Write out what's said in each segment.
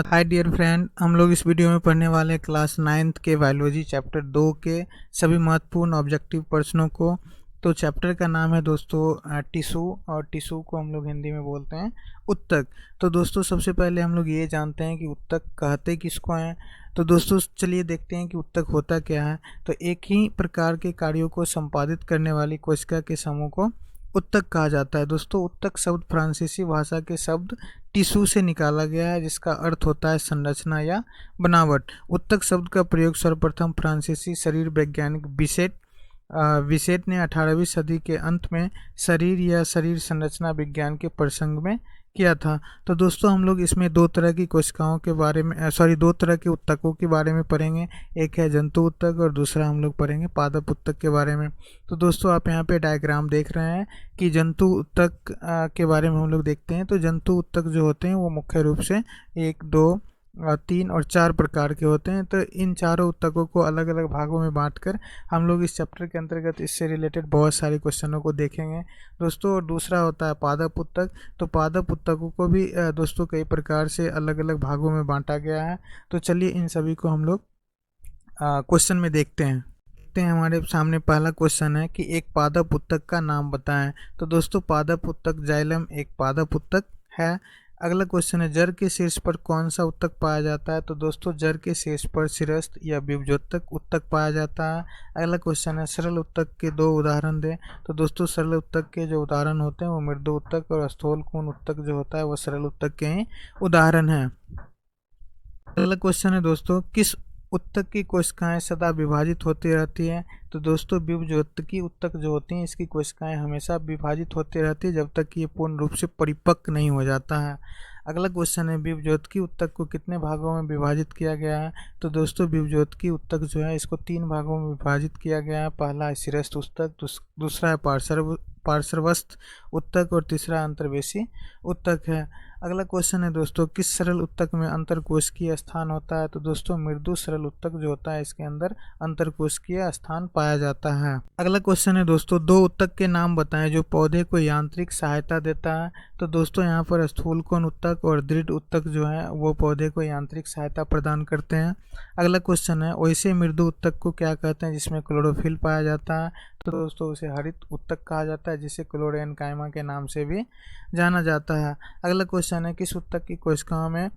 Hi dear friend, हम लोग इस वीडियो में पढ़ने वाले हैं क्लास 9th के बायोलॉजी चैप्टर 2 के सभी महत्वपूर्ण ऑब्जेक्टिव प्रश्नों को। तो चैप्टर का नाम है दोस्तों टिश्यू, और टिश्यू को हम लोग हिंदी में बोलते हैं उत्तक। तो दोस्तों सबसे पहले हम लोग ये जानते हैं कि उत्तक कहते किसको हैं। तो दोस्तों चलिए देखते हैं कि उत्तक होता क्या है। तो एक ही प्रकार के कार्यों को संपादित करने वाली कोशिका के समूह को उत्तक कहा जाता है। दोस्तों उत्तक शब्द फ्रांसीसी भाषा के शब्द टिश्यू से निकाला गया है, जिसका अर्थ होता है संरचना या बनावट। उत्तक शब्द का प्रयोग सर्वप्रथम फ्रांसीसी शरीर वैज्ञानिक विसेट ने 18वीं सदी के अंत में शरीर या शरीर संरचना विज्ञान के प्रसंग में किया था। तो दोस्तों हम लोग इसमें दो तरह की कोशिकाओं के बारे में दो तरह के उत्तकों के बारे में पढ़ेंगे। एक है जंतु उत्तक और दूसरा हम लोग पढ़ेंगे पादप उत्तक के बारे में। तो दोस्तों आप यहाँ पे डायग्राम देख रहे हैं कि जंतु उत्तक के बारे में हम लोग देखते हैं। तो जंतु उत्तक जो होते हैं वो मुख्य रूप से 1, 2, 3 और 4 प्रकार के होते हैं। तो इन चारों उत्तकों को अलग अलग भागों में बांटकर हम लोग इस चैप्टर के अंतर्गत इससे रिलेटेड बहुत सारे क्वेश्चनों को देखेंगे दोस्तों। और दूसरा होता है पादप उत्तक। तो पादप उत्तकों को भी दोस्तों कई प्रकार से अलग अलग भागों में बांटा गया है। तो चलिए इन सभी को हम लोग क्वेश्चन में देखते हैं। हमारे सामने पहला क्वेश्चन है कि एक पादप उत्तक का नाम बताएं। तो दोस्तों पादप उत्तक जाइलम एक पादप उत्तक है। अगला क्वेश्चन है जड़ के शीर्ष पर कौन सा उत्तक पाया जाता है। तो दोस्तों जड़ के शीर्ष पर शिरस्त्र या विभजोत्तक उत्तक पाया जाता है। अगला क्वेश्चन है सरल उत्तक के 2 उदाहरण दें। तो दोस्तों सरल उत्तक के जो उदाहरण होते हैं वो मृदु उत्तक और स्थूल कोण उत्तक जो होता है वो सरल उत्तक के ही उदाहरण है। अगला क्वेश्चन है दोस्तों किस उत्तक की कोशिकाएं सदा विभाजित होती रहती हैं। तो दोस्तों विभजोत्तकी उत्तक जो होती हैं इसकी कोशिकाएं हमेशा विभाजित होती रहती है जब तक कि ये पूर्ण रूप से परिपक्व नहीं हो जाता है। अगला क्वेश्चन है विभजोत्तकी उत्तक को कितने भागों में विभाजित किया गया है। तो दोस्तों विभजोत्तकी उत्तक जो है इसको 3 भागों में विभाजित किया गया है। पहला है शिरस्त्र उत्तक, दूसरा है पार्श्वस्थ उत्तक और तीसरा अंतर्वेशी उत्तक है। अगला क्वेश्चन है दोस्तों किस सरल उत्तक में अंतरकोशिकीय स्थान होता है। तो दोस्तों मृदु सरल उत्तक जो होता है इसके अंदर अंतरकोशिकीय स्थान पाया जाता है। अगला क्वेश्चन है दोस्तों 2 उत्तक के नाम बताएं जो पौधे को यांत्रिक सहायता देता है। तो दोस्तों यहाँ पर स्थूल कोण उत्तक और दृढ़ उत्तक जो है वो पौधे को यांत्रिक सहायता प्रदान करते हैं। अगला क्वेश्चन है वैसे मृदु उत्तक को क्या कहते हैं जिसमें क्लोरोफिल पाया जाता है। तो दोस्तों उसे हरित उत्तक कहा जाता है जिसे क्लोरेनकाइमा के नाम से भी जाना जाता है। अगला क्वेश्चन है किस उत्तक की कोशिकाओं में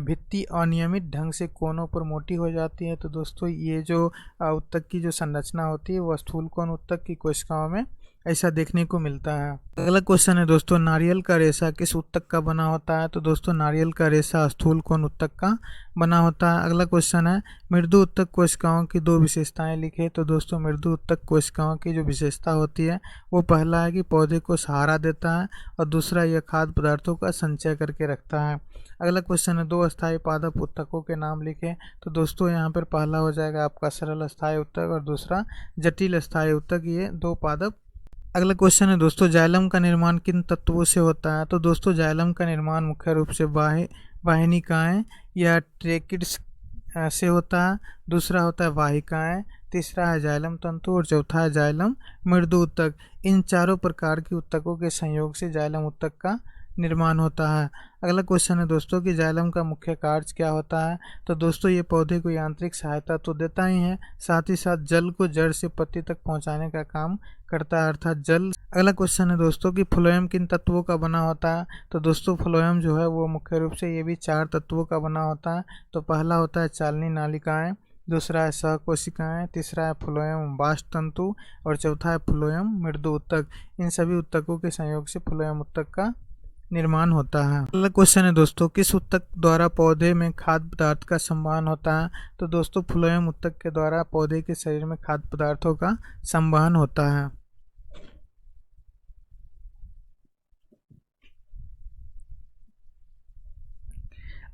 भित्ति अनियमित ढंग से कोनों पर मोटी हो जाती है। तो दोस्तों ये जो उत्तक की जो संरचना होती है वो स्थूल कोण उत्तक की कोशिकाओं में ऐसा देखने को मिलता है। अगला क्वेश्चन है दोस्तों नारियल का रेशा किस उत्तक का बना होता है। तो दोस्तों नारियल का रेशा स्थूल कोण उत्तक का बना होता है। अगला क्वेश्चन है मृदु उत्तक कोशिकाओं की 2 विशेषताएं लिखे। तो दोस्तों मृदु उत्तक कोशिकाओं की जो विशेषता होती है वो पहला है कि पौधे को सहारा देता है और दूसरा यह खाद्य पदार्थों का संचय करके रखता है। अगला क्वेश्चन है 2 अस्थायी पादप उत्तकों के नाम लिखें। तो दोस्तों यहाँ पर पहला हो जाएगा आपका सरल अस्थायी उत्तक और दूसरा जटिल अस्थायी उत्तक, ये 2 पादप। अगला क्वेश्चन है दोस्तों जाइलम का निर्माण किन तत्वों से होता है। तो दोस्तों जाइलम का निर्माण मुख्य रूप से वाहिनिकाएं या ट्रेकिड्स से होता है। दूसरा होता है वाहिकाएं, तीसरा है जाइलम तंतु और चौथा है जाइलम मृदु उत्तक। इन चारों प्रकार की उत्तकों के संयोग से जाइलम उत्तक का निर्माण होता है। अगला क्वेश्चन है दोस्तों कि जाइलम का मुख्य कार्य क्या होता है। तो दोस्तों ये पौधे को यांत्रिक सहायता तो देता ही है, साथ ही साथ जल को जड़ से पत्ती तक पहुंचाने का काम करता है, अर्थात जल। अगला क्वेश्चन है दोस्तों कि फ्लोएम किन तत्वों का बना होता है। तो दोस्तों फ्लोएम जो है वो मुख्य रूप से ये भी 4 तत्वों का बना होता है। तो पहला होता है चालनी नालिकाएं, दूसरा है सहकोशिकाएं, तीसरा है फ्लोएम बास्ट तंतु और चौथा है फ्लोएम मृदु उत्तक। इन सभी उत्तकों के संयोग से फ्लोएम उत्तक का निर्माण होता है। अगला क्वेश्चन है दोस्तों किस उत्तक द्वारा पौधे में खाद्य पदार्थ का संवहन होता है। तो दोस्तों फ्लोएम उत्तक के द्वारा पौधे के शरीर में खाद्य पदार्थों का संवहन होता है।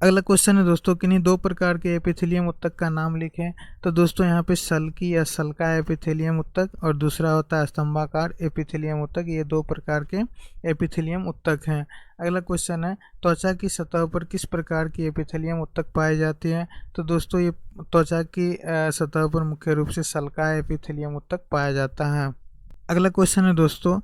अगला क्वेश्चन है दोस्तों किन्हीं 2 प्रकार के एपिथेलियम उत्तक का नाम लिखें। तो दोस्तों यहाँ पे सल्की या सल्का एपिथेलियम उत्तक और दूसरा होता है स्तंभाकार एपिथेलियम उत्तक, ये 2 प्रकार के एपिथेलियम उत्तक हैं। अगला क्वेश्चन है त्वचा की सतह पर किस प्रकार की एपिथेलियम उत्तक पाई जाती है। तो दोस्तों ये त्वचा की सतह पर मुख्य रूप से सल्का एपिथेलियम उत्तक पाया जाता है। अगला क्वेश्चन है दोस्तों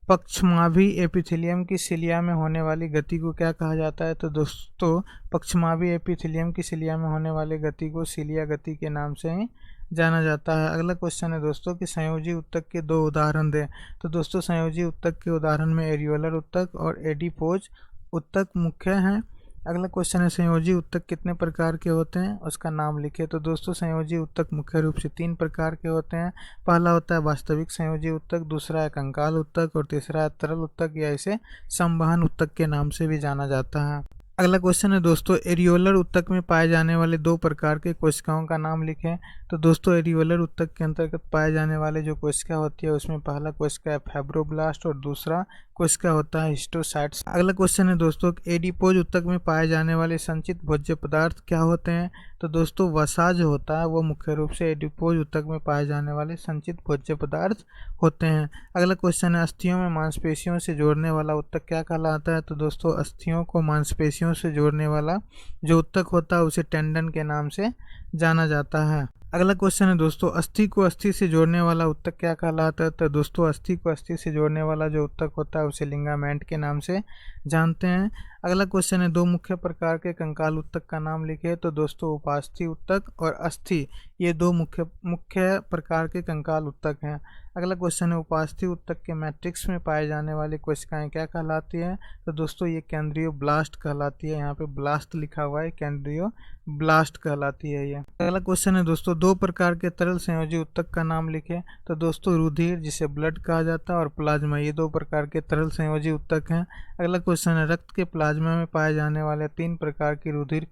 पक्षमाभी एपिथेलियम की सिलिया में होने वाली गति को क्या कहा जाता है? तो दोस्तों पक्षमाभी एपिथेलियम की सिलिया में होने वाली गति को सिलिया गति के नाम से ही जाना जाता है। अगला क्वेश्चन है दोस्तों कि संयोजी उत्तक के 2 उदाहरण दें। तो दोस्तों संयोजी उत्तक के उदाहरण में एरियोलर उत्तक और एडिपोज उत्तक मुख्य हैं। अगला क्वेश्चन है संयोजी उत्तक कितने प्रकार के होते हैं, उसका नाम लिखे। तो दोस्तों संयोजी उत्तक मुख्य रूप से 3 प्रकार के होते हैं। पहला होता है वास्तविक संयोजी उत्तक, दूसरा है कंकाल उत्तक और तीसरा है तरल उत्तक या इसे संवहन उत्तक के नाम से भी जाना जाता है। अगला क्वेश्चन है दोस्तों एरियोलर उत्तक में पाए जाने वाले 2 प्रकार के कोशिकाओं का नाम लिखें। तो दोस्तों एरियोलर उत्तक के अंतर्गत पाए जाने वाले जो कोशिका होती है उसमें पहला कोशिका है फाइब्रोब्लास्ट और दूसरा कोशिका होता है हिस्टोसाइट्स। अगला क्वेश्चन है दोस्तों एडिपोज उत्तक में पाए जाने वाले संचित भोज्य पदार्थ क्या होते हैं? तो दोस्तों वसा जो होता है वो मुख्य रूप से एडिपोज उत्तक में पाए जाने वाले संचित भोज्य पदार्थ होते हैं। अगला क्वेश्चन है अस्थियों में मांसपेशियों से जोड़ने वाला उत्तक क्या कहलाता है? तो दोस्तों अस्थियों को मांसपेशियों से जोड़ने वाला जो उत्तक होता है उसे टेंडन के नाम से जाना जाता है। अगला क्वेश्चन है दोस्तों अस्थि को अस्थि से जोड़ने वाला उत्तक क्या कहलाता है? तो दोस्तों अस्थि को अस्थि से जोड़ने वाला जो उत्तक होता है उसे लिगामेंट के नाम से जानते हैं। अगला क्वेश्चन है 2 मुख्य प्रकार के कंकाल उत्तक का नाम लिखे। तो दोस्तों उपास्थि उत्तक और अस्थि ये 2 मुख्य प्रकार के कंकाल उत्तक हैं। अगला क्वेश्चन है उपास्थि उत्तक के मैट्रिक्स में पाए जाने वाली कोशिकाएं क्या कहलाती है? तो दोस्तों ये केंद्रीय ब्लास्ट कहलाती है। यहाँ पे ब्लास्ट लिखा हुआ है, केंद्रीय ब्लास्ट कहलाती है ये। अगला क्वेश्चन है दोस्तों 2 प्रकार के तरल संयोजी उत्तक का नाम लिखे। तो दोस्तों रुधिर जिसे ब्लड कहा जाता है और प्लाज्मा ये 2 प्रकार के तरल संयोजी उत्तक हैं। अगला क्वेश्चन है रक्त के प्लाज्मा में पाए जाने वाले 3 प्रकार की रुधिर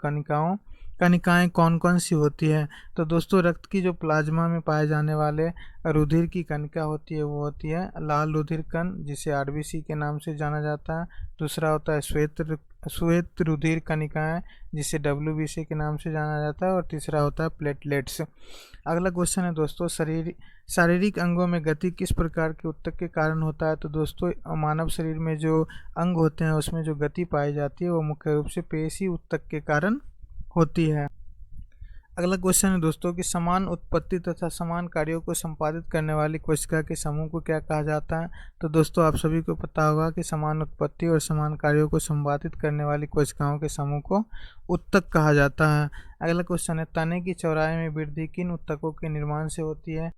कणिकाएं कौन कौन सी होती है? तो दोस्तों रक्त की जो प्लाज्मा में पाए जाने वाले रुधिर की कणिका होती है वो होती है लाल रुधिर कण जिसे आरबीसी के नाम से जाना जाता है। दूसरा होता है श्वेत रुधिर कणिकाएं जिसे डब्ल्यूबीसी के नाम से जाना जाता है और तीसरा होता है प्लेटलेट्स। अगला क्वेश्चन है दोस्तों शारीरिक अंगों में गति किस प्रकार के उत्तक के कारण होता है? तो दोस्तों मानव शरीर में जो अंग होते हैं उसमें जो गति पाई जाती है वो मुख्य रूप से पेशी उत्तक के कारण होती है। अगला क्वेश्चन है दोस्तों कि समान उत्पत्ति तथा समान कार्यों को संपादित करने वाली कोशिका के समूह को क्या कहा जाता है? तो दोस्तों आप सभी को पता होगा कि समान उत्पत्ति और समान कार्यों को संपादित करने वाली कोशिकाओं के समूह को उत्तक कहा जाता है। अगला क्वेश्चन है तने की चौड़ाई में वृद्धि किन उत्तकों के निर्माण से होती है?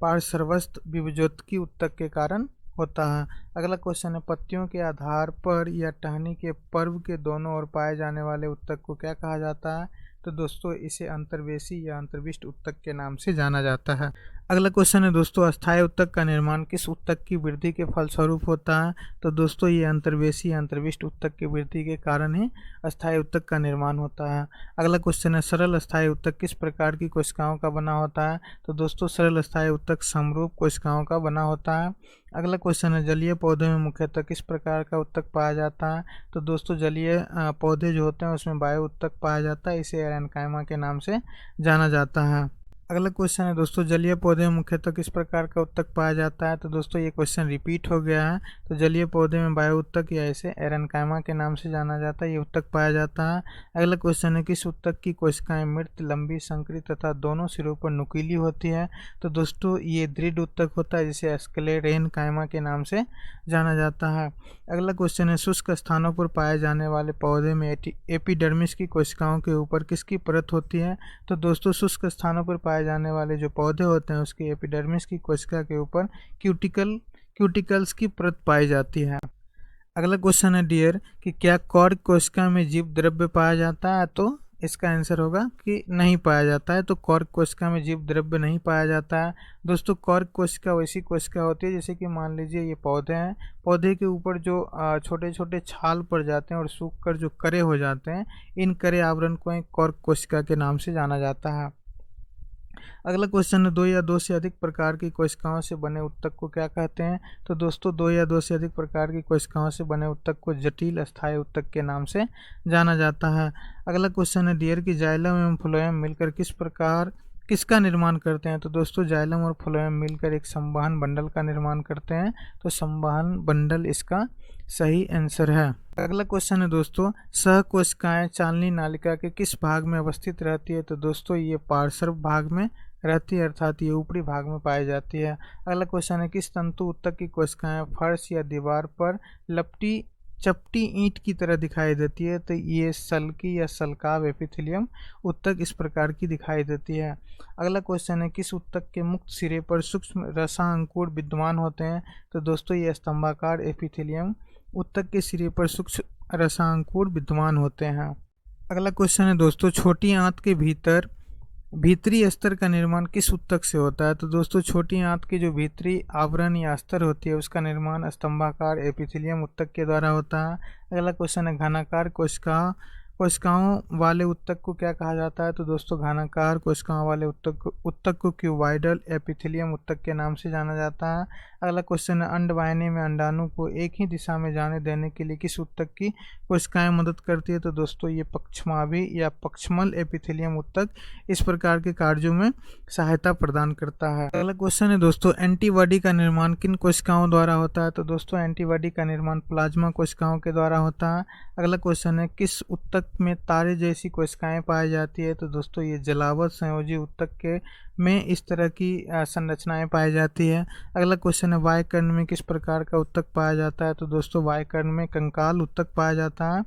पार्श्वस्थ विभजोत्की उत्तक के कारण होता है। अगला क्वेश्चन है पत्तियों के आधार पर या टहनी के पर्व के दोनों ओर पाए जाने वाले उत्तक को क्या कहा जाता है? तो दोस्तों इसे अंतर्वेशी या अंतर्विष्ट उत्तक के नाम से जाना जाता है। अगला क्वेश्चन है दोस्तों अस्थायी उत्तक का निर्माण किस उत्तक की वृद्धि के फलस्वरूप होता है? तो दोस्तों ये अंतर्वेशी या अंतर्विष्ट उत्तक की वृद्धि के कारण ही अस्थायी उत्तक का निर्माण होता है। अगला क्वेश्चन है सरल अस्थायी उत्तक किस प्रकार की कोशिकाओं का बना होता है? तो दोस्तों सरल अस्थायी उत्तक समरूप कोशिकाओं का बना होता है। अगला क्वेश्चन है जलीय पौधे में मुख्यतः किस प्रकार का उत्तक पाया जाता है? तो दोस्तों जलीय पौधे जो होते हैं उसमें वायु उत्तक पाया जाता है, इसे एरेनकाइमा के नाम से जाना जाता है। अगला क्वेश्चन है दोस्तों जलीय पौधे में मुख्यतः किस प्रकार का उत्तक पाया जाता है? तो दोस्तों ये क्वेश्चन रिपीट हो गया है। तो जलीय पौधे में वायु उत्तक या इसे एरेनकाइमा के नाम से जाना जाता है, ये उत्तक पाया जाता है। अगला क्वेश्चन है किस उत्तक की कोशिकाएं मृत, लंबी, संकरी तथा दोनों सिरों पर नुकीली होती है? तो दोस्तों ये दृढ़ उत्तक होता है जिसे स्क्लेरेनकाइमा के नाम से जाना जाता है। अगला क्वेश्चन है शुष्क स्थानों पर पाए जाने वाले पौधे में एपिडर्मिस की कोशिकाओं के ऊपर किसकी परत होती है? तो दोस्तों शुष्क स्थानों पर पाए जाने वाले जो पौधे होते हैं उसकी एपिडर्मिस की कोशिका के ऊपर क्यूटिकल्स की परत पाई जाती है। अगला क्वेश्चन है डियर कि क्या कॉर्क कोशिका में जीव द्रव्य पाया जाता है? तो इसका आंसर होगा कि नहीं पाया जाता है। तो कॉर्क कोशिका में जीव द्रव्य नहीं पाया जाता है। दोस्तों कॉर्क कोशिका वैसी कोशिका होती है जैसे कि मान लीजिए ये पौधे हैं, पौधे के ऊपर जो छोटे छोटे छाल पड़ जाते हैं और सूख कर जो करे हो जाते हैं, इन करे आवरण को एक कॉर्क कोशिका के नाम से जाना जाता है। अगला क्वेश्चन है 2 या 2 से अधिक प्रकार की कोशिकाओं से बने उत्तक को क्या कहते हैं? तो दोस्तों 2 या 2 से अधिक प्रकार की कोशिकाओं से बने उत्तक को जटिल अस्थायी उत्तक के नाम से जाना जाता है। अगला क्वेश्चन है डियर की जाइलम एवं फ्लोएम मिलकर किसका निर्माण करते हैं? तो दोस्तों जाइलम और फ्लोएम मिलकर एक संवहन बंडल का निर्माण करते हैं। तो संवहन बंडल इसका सही आंसर है। अगला क्वेश्चन है दोस्तों सहकोशिकाएं चालनी नालिका के किस भाग में अवस्थित रहती है? तो दोस्तों ये पार्श्व भाग में रहती है, अर्थात ये ऊपरी भाग में पाई जाती है। अगला क्वेश्चन है, किस तंतु ऊतक की कोशिकाएं फर्श या दीवार पर लपटी चपटी ईंट की तरह दिखाई देती है? तो ये सल्की या सल्काव एपिथेलियम ऊतक इस प्रकार की दिखाई देती है। अगला क्वेश्चन है, किस ऊतक के मुक्त सिरे पर सूक्ष्म रसांकुर विद्यमान होते हैं? तो दोस्तों ये स्तंभाकार एपिथेलियम ऊतक के सिरे पर सूक्ष्म रसांकुर विद्यमान होते हैं। अगला क्वेश्चन है दोस्तों, छोटी आंत के भीतर भीतरी अस्तर का निर्माण किस ऊतक से होता है? तो दोस्तों छोटी आंत की जो भीतरी आवरण या अस्तर होती है उसका निर्माण स्तंभाकार एपिथेलियम ऊतक के द्वारा होता है। अगला क्वेश्चन है, घनाकार कोशिकाओं वाले ऊतक को क्या कहा जाता है? तो दोस्तों घनाकार कोशिकाओं वाले ऊतक को क्यूबॉइडल एपिथेलियम ऊतक के नाम से जाना जाता है। अगला क्वेश्चन है, अंडवाहिनी में अंडाणु को एक ही दिशा में जाने देने के लिए किस ऊतक की कोशिकाएं मदद करती है? तो दोस्तों ये पक्षमाभि या पक्षमल एपिथेलियम ऊतक इस प्रकार के कार्यों में सहायता प्रदान करता है। अगला क्वेश्चन है दोस्तों, एंटीबॉडी का निर्माण किन कोशिकाओं द्वारा होता है? तो दोस्तों एंटीबॉडी का निर्माण प्लाज्मा कोशिकाओं के द्वारा होता है। अगला क्वेश्चन है, किस ऊतक में तारे जैसी कोशिकाएं पाई जाती है? तो दोस्तों ये जलावत संयोजी ऊतक के में इस तरह की संरचनाएं पाई जाती है। अगला क्वेश्चन है, वायुकर्ण में किस प्रकार का ऊतक पाया जाता है? तो दोस्तों वायुकर्ण में कंकाल ऊतक पाया जाता है।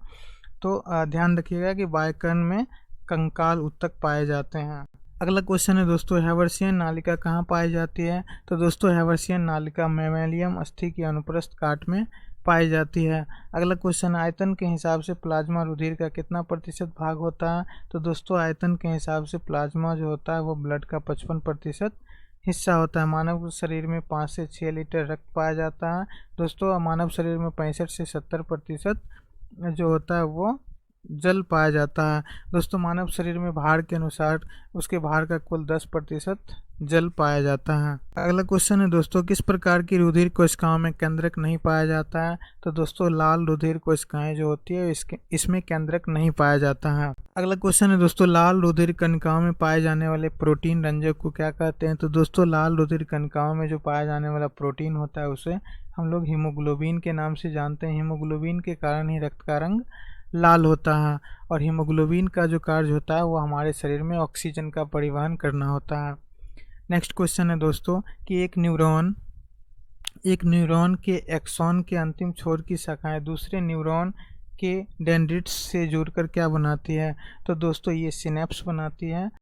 तो ध्यान रखिएगा कि वायुकर्ण में कंकाल ऊतक पाए जाते हैं। अगला क्वेश्चन है दोस्तों, हैवर्सियन नालिका कहाँ पाई जाती है? तो दोस्तों हैवर्सियन नालिका मैमेलियम अस्थि की अनुप्रस्थ काट में पाई जाती है। अगला क्वेश्चन, आयतन के हिसाब से प्लाज्मा रुधिर का कितना प्रतिशत भाग होता है? तो दोस्तों आयतन के हिसाब से प्लाज्मा जो होता है वो ब्लड का 55% हिस्सा होता है। मानव शरीर में 5 से 6 लीटर रक्त पाया जाता है। दोस्तों मानव शरीर में 65 से 70% जो होता है वो जल पाया जाता है। दोस्तों मानव शरीर में भार के अनुसार उसके भार का कुल 10% जल पाया जाता है। अगला क्वेश्चन है दोस्तों, किस प्रकार की रुधिर कोशिकाओं में केंद्रक नहीं पाया जाता है? तो दोस्तों लाल रुधिर कोशिकाएं जो होती है इसमें केंद्रक नहीं पाया जाता है। अगला क्वेश्चन है दोस्तों, लाल रुधिर कणिकाओं में पाए जाने वाले प्रोटीन रंजक को क्या कहते हैं? तो दोस्तों लाल रुधिर कणिकाओं में जो पाया जाने वाला प्रोटीन होता है उसे हम लोग हीमोग्लोबिन के नाम से जानते हैं। हीमोग्लोबिन के कारण ही रक्त का रंग लाल होता है और हीमोग्लोबिन का जो कार्य होता है वो हमारे शरीर में ऑक्सीजन का परिवहन करना होता है। नेक्स्ट क्वेश्चन है दोस्तों कि एक न्यूरॉन के एक्सॉन के अंतिम छोर की शाखाएं दूसरे न्यूरॉन के डेंड्रिट्स से जुड़कर क्या बनाती है? तो दोस्तों ये सिनेप्स बनाती है।